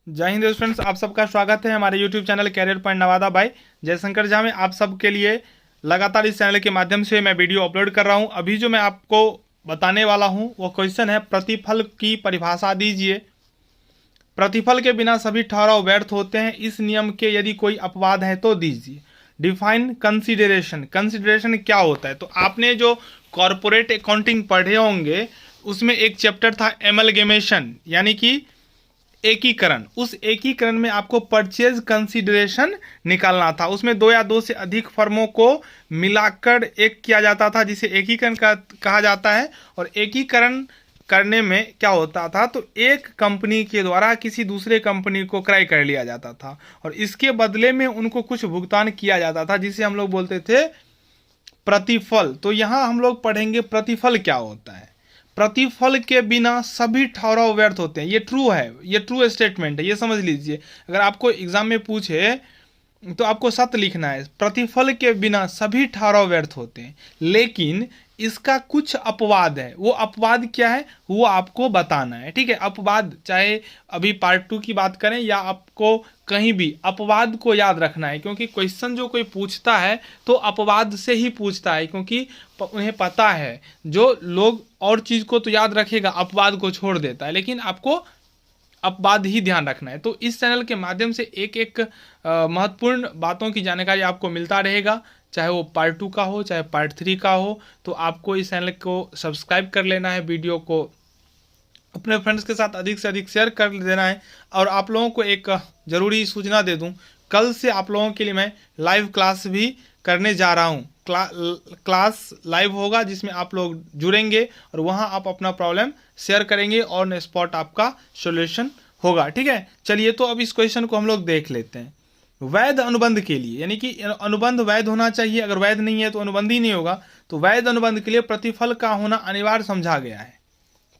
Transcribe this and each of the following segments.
जय हिंद फ्रेंड्स, आप सबका स्वागत है हमारे YouTube channel career point Nawada by Jaishankar Jha में। आप सबके लिए लगातार इस चैनल के माध्यम से मैं वीडियो अपलोड कर रहा हूं। अभी जो मैं आपको बताने वाला हूं वो क्वेश्चन है, प्रतिफल की परिभाषा दीजिए। प्रतिफल के बिना सभी ठहराव व्यर्थ होते हैं, इस नियम के यदि कोई अपवाद है तो दीजिए। Define consideration. कंसीडरेशन क्या होता है? तो आपने जो कॉरपोरेट अकाउंटिंग पढ़े होंगे उसमें एक चैप्टर था एमलगेमेशन, यानी कि एकीकरण। उस एकीकरण में आपको परचेज कंसीडरेशन निकालना था। उसमें दो या दो से अधिक फर्मों को मिलाकर एक किया जाता था, जिसे एकीकरण कहा जाता है। और एकीकरण करने में क्या होता था, तो एक कंपनी के द्वारा किसी दूसरे कंपनी को क्रय कर लिया जाता था और इसके बदले में उनको कुछ भुगतान किया जाता था, जिसे हम लोग बोलते थे प्रतिफल। तो यहाँ हम लोग पढ़ेंगे प्रतिफल क्या होता है। प्रतिफल के बिना सभी ठहराव व्यर्थ होते हैं। ये ट्रू है, ये ट्रू स्टेटमेंट है, ये समझ लीजिए। अगर आपको एग्जाम में पूछे तो आपको सत्य लिखना है। प्रतिफल के बिना सभी ठहराव व्यर्थ होते हैं, लेकिन इसका कुछ अपवाद है। वो अपवाद क्या है वो आपको बताना है, ठीक है। अपवाद चाहे अभी पार्ट 2 की बात करें या आपको कहीं भी अपवाद को याद रखना है, क्योंकि क्वेश्चन जो कोई पूछता है तो अपवाद से ही पूछता है, क्योंकि उन्हें पता है जो लोग और चीज़ को तो याद रखेगा, अपवाद को छोड़ देता है, लेकिन आपको अपवाद ही ध्यान रखना है। तो इस चैनल के माध्यम से एक एक महत्वपूर्ण बातों की जानकारी आपको मिलता रहेगा, चाहे वो पार्ट 2 का हो चाहे पार्ट 3 का हो। तो आपको इस चैनल को सब्सक्राइब कर लेना है, वीडियो को अपने फ्रेंड्स के साथ अधिक से अधिक शेयर कर देना है। और आप लोगों को एक ज़रूरी सूचना दे दूं, कल से आप लोगों के लिए मैं लाइव क्लास भी करने जा रहा हूँ। क्लास लाइव होगा जिसमें आप लोग जुड़ेंगे और वहाँ आप अपना प्रॉब्लम शेयर करेंगे और ऑन स्पॉट आपका सॉल्यूशन होगा, ठीक है। चलिए, तो अब इस क्वेश्चन को हम लोग देख लेते हैं। वैध अनुबंध के लिए, यानी कि अनुबंध वैध होना चाहिए, अगर वैध नहीं है तो अनुबंध ही नहीं होगा। तो वैध अनुबंध के लिए प्रतिफल का होना अनिवार्य समझा गया है।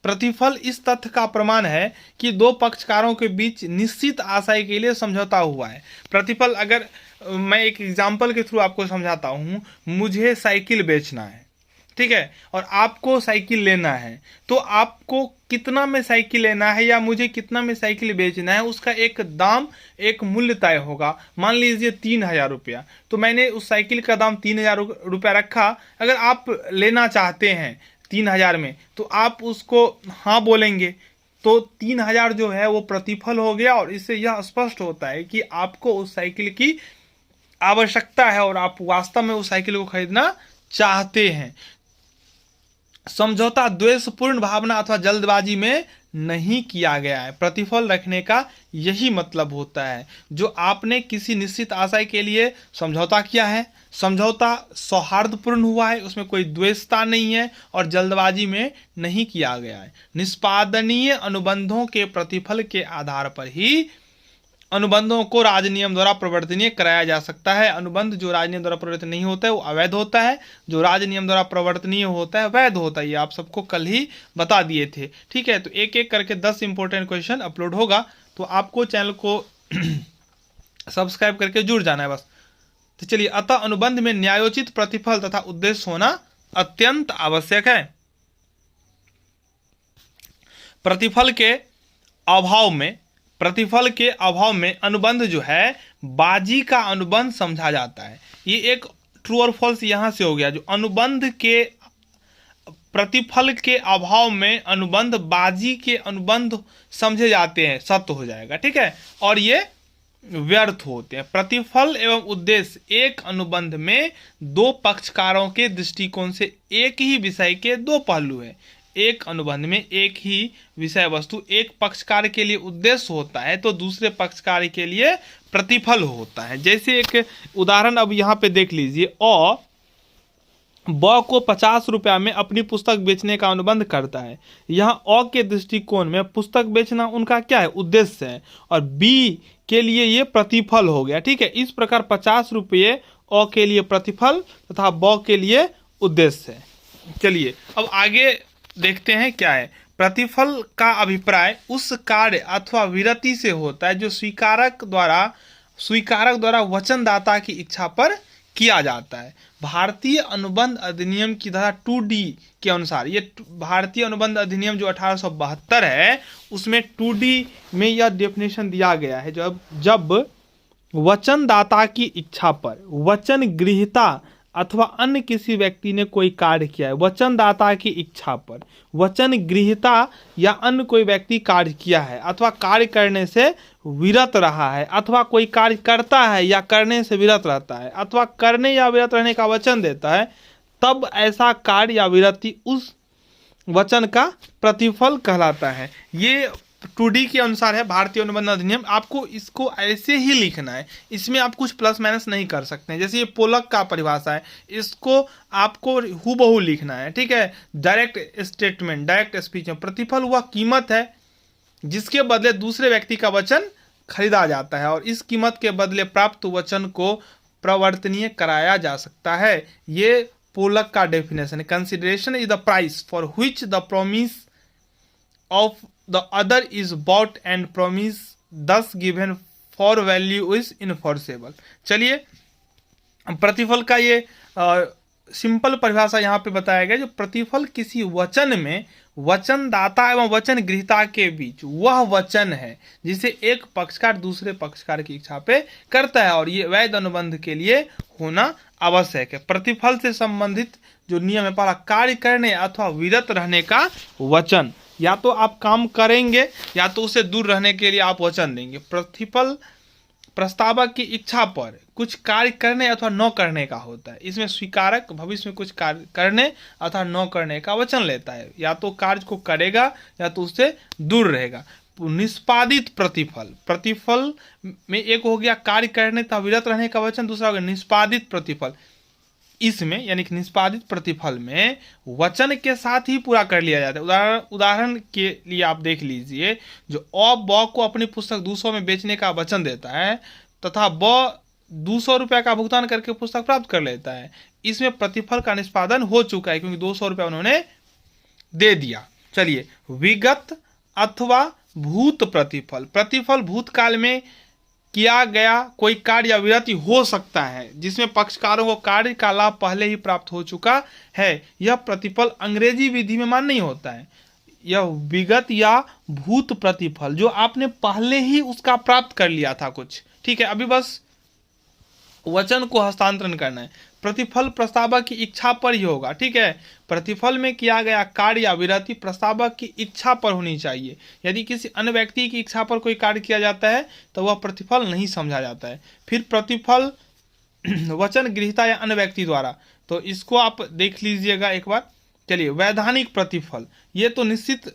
प्रतिफल इस तथ्य का प्रमाण है कि दो पक्षकारों के बीच निश्चित आशय के लिए समझौता हुआ है। प्रतिफल, अगर मैं एक एग्जाम्पल के थ्रू आपको समझाता हूँ, मुझे साइकिल बेचना है, ठीक है, और आपको साइकिल लेना है। तो आपको कितना में साइकिल लेना है या मुझे कितना में साइकिल बेचना है, उसका एक दाम, एक मूल्य तय होगा। मान लीजिए 3,000 रुपया, तो मैंने उस साइकिल का दाम 3,000 रुपया रखा। अगर आप लेना चाहते हैं 3,000 में, तो आप उसको हाँ बोलेंगे, तो 3,000 जो है वो प्रतिफल हो गया। और इससे यह स्पष्ट होता है कि आपको उस साइकिल की आवश्यकता है और आप वास्तव में उस साइकिल को खरीदना चाहते हैं। समझौता द्वेषपूर्ण भावना अथवा जल्दबाजी में नहीं किया गया है। प्रतिफल रखने का यही मतलब होता है। जो आपने किसी निश्चित आशय के लिए समझौता किया है, समझौता सौहार्दपूर्ण हुआ है, उसमें कोई द्वेषता नहीं है और जल्दबाजी में नहीं किया गया है। निष्पादनीय अनुबंधों के प्रतिफल के आधार पर ही अनुबंधों को राजनियम द्वारा प्रवर्तनीय कराया जा सकता है। अनुबंध जो राजनियम द्वारा प्रवर्तनीय नहीं होता है वो अवैध होता है, जो राजनियम द्वारा प्रवर्तनीय होता है वैध होता है। ये आप सबको कल ही बता दिए थे, ठीक है। तो एक एक करके 10 इंपॉर्टेंट क्वेश्चन अपलोड होगा, तो आपको चैनल को सब्सक्राइब करके जुड़ जाना है बस। तो चलिए, अतः अनुबंध में न्यायोचित प्रतिफल तथा उद्देश्य होना अत्यंत आवश्यक है। प्रतिफल के अभाव में अनुबंध जो है बाजी का अनुबंध समझा जाता है। ये एक ट्रू और फॉल्स यहां से हो गया। जो अनुबंध के प्रतिफल के अभाव में अनुबंध बाजी के अनुबंध समझे जाते हैं, सत्य हो जाएगा, ठीक है, और ये व्यर्थ होते हैं। प्रतिफल एवं उद्देश्य एक अनुबंध में दो पक्षकारों के दृष्टिकोण से एक ही विषय के दो पहलू है। एक अनुबंध में एक ही विषय वस्तु, एक पक्षकार के लिए उद्देश्य होता है तो दूसरे पक्षकार के लिए प्रतिफल होता है। जैसे एक उदाहरण अब यहाँ पे देख लीजिए। ब को 50 रुपया में अपनी पुस्तक बेचने का अनुबंध करता है। यहाँ अ के दृष्टिकोण में पुस्तक बेचना उनका क्या है, उद्देश्य है, और बी के लिए ये प्रतिफल हो गया, ठीक है। इस प्रकार 50 रुपये अ के लिए प्रतिफल तथा ब के लिए उद्देश्य है। चलिए, अब आगे देखते हैं क्या है। प्रतिफल का अभिप्राय उस कार्य अथवा विरति से होता है जो स्वीकारक द्वारा वचनदाता की इच्छा पर किया जाता है। भारतीय अनुबंध अधिनियम की धारा 2D के अनुसार, ये भारतीय अनुबंध अधिनियम जो 1872 है उसमें 2D में यह डेफिनेशन दिया गया है, जब वचनदाता की इच्छा पर वचन गृहीता अथवा अन्य किसी व्यक्ति ने कोई कार्य किया है, वचनदाता की इच्छा पर वचन गृहीता या अन्य कोई व्यक्ति कार्य किया है अथवा कार्य करने से विरत रहा है, अथवा कोई कार्य करता है या करने से विरत रहता है, अथवा करने या विरत रहने का वचन देता है, तब ऐसा कार्य या विरति उस वचन का प्रतिफल कहलाता है। ये 2D के अनुसार है भारतीय अनुबंध अधिनियम। आपको इसको ऐसे ही लिखना है, इसमें आप कुछ प्लस माइनस नहीं कर सकते हैं। जैसे ये पोलक का परिभाषा है, इसको आपको हूबहू लिखना है, ठीक है। डायरेक्ट स्टेटमेंट, डायरेक्ट स्पीच में प्रतिफल वह कीमत है जिसके बदले दूसरे व्यक्ति का वचन खरीदा जाता है और इस कीमत के बदले प्राप्त वचन को प्रवर्तनीय कराया जा सकता है। ये पोलक का डेफिनेशन है। Consideration is the price for which the promise of the other is bought and promise दस given for value is enforceable. चलिए, प्रतिफल का ये सिंपल परिभाषा यहाँ पे बताया गया। जो प्रतिफल किसी वचन में वचनदाता एवं वचन गृहीता के बीच वह वचन है जिसे एक पक्षकार दूसरे पक्षकार की इच्छा पे करता है और ये वैध अनुबंध के लिए होना आवश्यक है। प्रतिफल से संबंधित जो नियम है, पहला कार्य करने अथवा विरत रहने का वचन, या तो आप काम करेंगे या तो उसे दूर रहने के लिए आप वचन देंगे। प्रतिफल प्रस्तावक की इच्छा पर कुछ कार्य करने अथवा न करने का होता है। इसमें स्वीकारक भविष्य में कुछ कार्य करने अथवा न करने का वचन लेता है, या तो कार्य को करेगा या तो उससे दूर रहेगा। निष्पादित प्रतिफल, प्रतिफल में एक हो गया कार्य करने तथा विरत रहने का वचन, दूसरा हो गया निष्पादित प्रतिफल। इसमें यानी कि निष्पादित प्रतिफल में वचन के साथ ही पूरा कर लिया जाता है। उदाहरण के लिए आप देख लीजिए, जो अ ब को अपनी पुस्तक 200 में बेचने का वचन देता है तथा ब 200 रुपये का भुगतान करके पुस्तक प्राप्त कर लेता है, इसमें प्रतिफल का निष्पादन हो चुका है क्योंकि 200 रुपये उन्होंने दे दिया। चलिए, विगत अथवा भूत प्रतिफल, प्रतिफल भूतकाल में किया गया कोई कार्य या विरति हो सकता है जिसमें पक्षकारों को कार्य का लाभ पहले ही प्राप्त हो चुका है। यह प्रतिफल अंग्रेजी विधि में मान्य नहीं होता है। यह विगत या भूत प्रतिफल जो आपने पहले ही उसका प्राप्त कर लिया था कुछ, ठीक है, अभी बस वचन को हस्तांतरण करना है। प्रतिफल प्रस्तावक की इच्छा पर ही होगा, ठीक है। प्रतिफल में किया गया कार्य या विरति प्रस्तावक की इच्छा पर होनी चाहिए। यदि किसी अन्य व्यक्ति की इच्छा पर कोई कार्य किया जाता है तो वह प्रतिफल नहीं समझा जाता है। फिर प्रतिफल वचन गृहीता या अन्य व्यक्ति द्वारा, तो इसको आप देख लीजिएगा एक बार। चलिए, वैधानिक प्रतिफल, ये तो निश्चित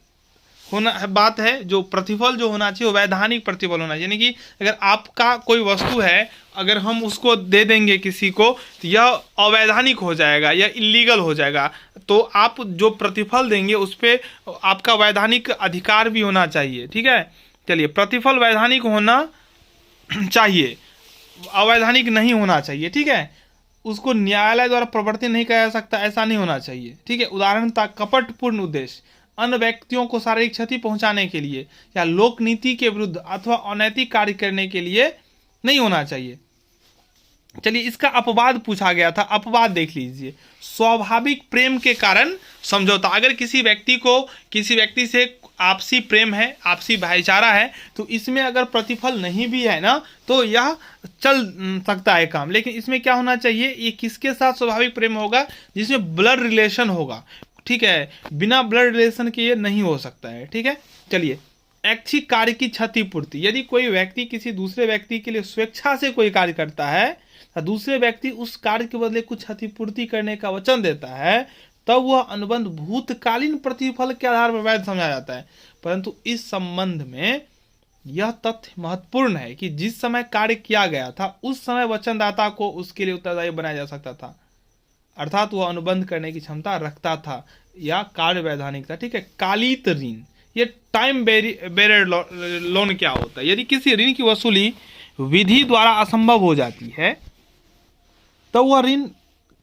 होना बात है, जो प्रतिफल जो होना चाहिए वो वैधानिक प्रतिफल होना चाहिए। यानी कि अगर आपका कोई वस्तु है, अगर हम उसको दे देंगे किसी को तो यह अवैधानिक हो जाएगा या इलीगल हो जाएगा, तो आप जो प्रतिफल देंगे उस पर आपका वैधानिक अधिकार भी होना चाहिए, ठीक है। चलिए, प्रतिफल वैधानिक होना चाहिए, अवैधानिक नहीं होना चाहिए, ठीक है। उसको न्यायालय द्वारा प्रवर्तित नहीं किया जा सकता, ऐसा नहीं होना चाहिए, ठीक है। उदाहरण था कपटपूर्ण उद्देश्य, अन्य व्यक्तियों को शारीरिक क्षति पहुंचाने के लिए या लोक नीति के विरुद्ध अथवा अनैतिक कार्य करने के लिए नहीं होना चाहिए। चलिए, इसका अपवाद पूछा गया था, अपवाद देख लीजिए। स्वाभाविक प्रेम के कारण समझौता, अगर किसी व्यक्ति को किसी व्यक्ति से आपसी प्रेम है, आपसी भाईचारा है, तो इसमें अगर प्रतिफल नहीं भी है ना तो यह चल सकता है काम। लेकिन इसमें क्या होना चाहिए, ये किसके साथ स्वाभाविक प्रेम होगा, जिसमें ब्लड रिलेशन होगा, ठीक है। बिना ब्लड रिलेशन के ये नहीं हो सकता है, ठीक है। चलिए, ऐच्छिक कार्य की क्षतिपूर्ति, यदि कोई व्यक्ति किसी दूसरे व्यक्ति के लिए स्वेच्छा से कोई कार्य करता है तो दूसरे व्यक्ति उस कार्य के बदले कुछ क्षतिपूर्ति करने का वचन देता है, तब वह अनुबंध भूतकालीन प्रतिफल के आधार पर वैध समझा जाता है। परंतु इस संबंध में यह तथ्य महत्वपूर्ण है कि जिस समय कार्य किया गया था उस समय वचनदाता को उसके लिए उत्तरदायी बनाया जा सकता था, अर्थात वह अनुबंध करने की क्षमता रखता था या कार्य वैधानिक था, ठीक है। कालित ऋण, ये टाइम बेरेड लोन क्या होता है, यदि किसी ऋण की वसूली विधि द्वारा असंभव हो जाती है तो वह ऋण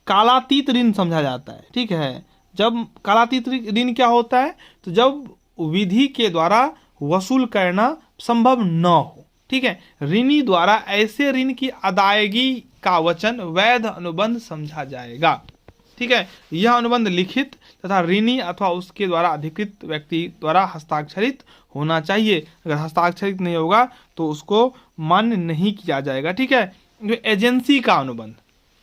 कालातीत ऋण समझा जाता है, ठीक है। जब कालातीत ऋण क्या होता है, तो जब विधि के द्वारा वसूल करना संभव न हो, ठीक है। ऋणी द्वारा ऐसे ऋण की अदायगी का वचन वैध अनुबंध समझा जाएगा। ठीक है, यह अनुबंध लिखित तथा ऋणी अथवा उसके द्वारा अधिकृत व्यक्ति द्वारा हस्ताक्षरित होना चाहिए। अगर हस्ताक्षरित नहीं होगा तो उसको मान्य नहीं किया जाएगा। ठीक है, जो एजेंसी का अनुबंध,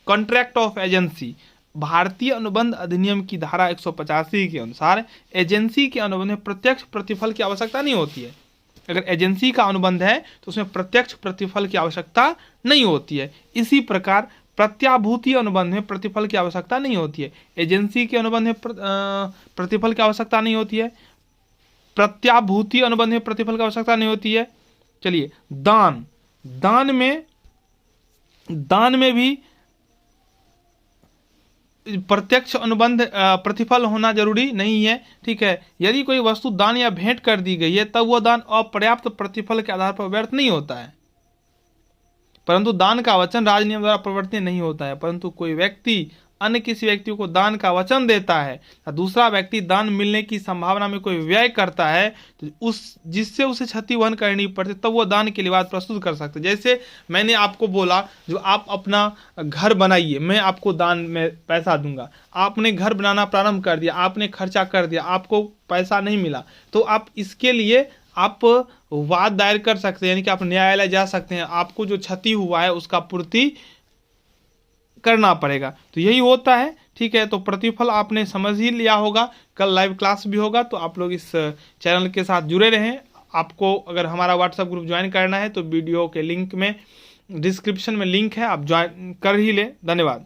कॉन्ट्रैक्ट ऑफ एजेंसी, भारतीय अनुबंध अधिनियम की धारा 185 के अनुसार एजेंसी के अनुबंध में प्रत्यक्ष प्रतिफल की आवश्यकता नहीं होती है। अगर एजेंसी का अनुबंध है तो उसमें प्रत्यक्ष प्रतिफल की आवश्यकता नहीं होती है। इसी प्रकार प्रत्याभूति अनुबंध में प्रतिफल की आवश्यकता नहीं होती है। एजेंसी के अनुबंध में प्रतिफल की आवश्यकता नहीं होती है, प्रत्याभूति अनुबंध में प्रतिफल की आवश्यकता नहीं होती है। चलिए, दान में भी प्रत्यक्ष अनुबंध प्रतिफल होना जरूरी नहीं है। ठीक है, यदि कोई वस्तु दान या भेंट कर दी गई है तब वह दान अपर्याप्त प्रतिफल के आधार पर व्यर्थ नहीं होता है। परंतु दान का वचन राजनियम द्वारा परिवर्तनीय नहीं होता है। परंतु कोई व्यक्ति अन्य किसी व्यक्ति को दान का वचन देता है, दूसरा व्यक्ति दान मिलने की संभावना में कोई व्यय करता है तो जिससे उसे क्षति वहन करनी पड़ती, तब वो दान के लिए बात प्रस्तुत कर सकते। जैसे मैंने आपको बोला जो आप अपना घर बनाइए, मैं आपको दान में पैसा दूंगा। आपने घर बनाना प्रारंभ कर दिया, आपने खर्चा कर दिया, आपको पैसा नहीं मिला, तो आप इसके लिए आप वाद दायर कर सकते हैं, यानी कि आप न्यायालय जा सकते हैं। आपको जो क्षति हुआ है उसका पूर्ति करना पड़ेगा। तो यही होता है। ठीक है, तो प्रतिफल आपने समझ ही लिया होगा। कल लाइव क्लास भी होगा, तो आप लोग इस चैनल के साथ जुड़े रहें। आपको अगर हमारा व्हाट्सएप ग्रुप ज्वाइन करना है तो वीडियो के लिंक में, डिस्क्रिप्शन में लिंक है, आप ज्वाइन कर ही लें। धन्यवाद।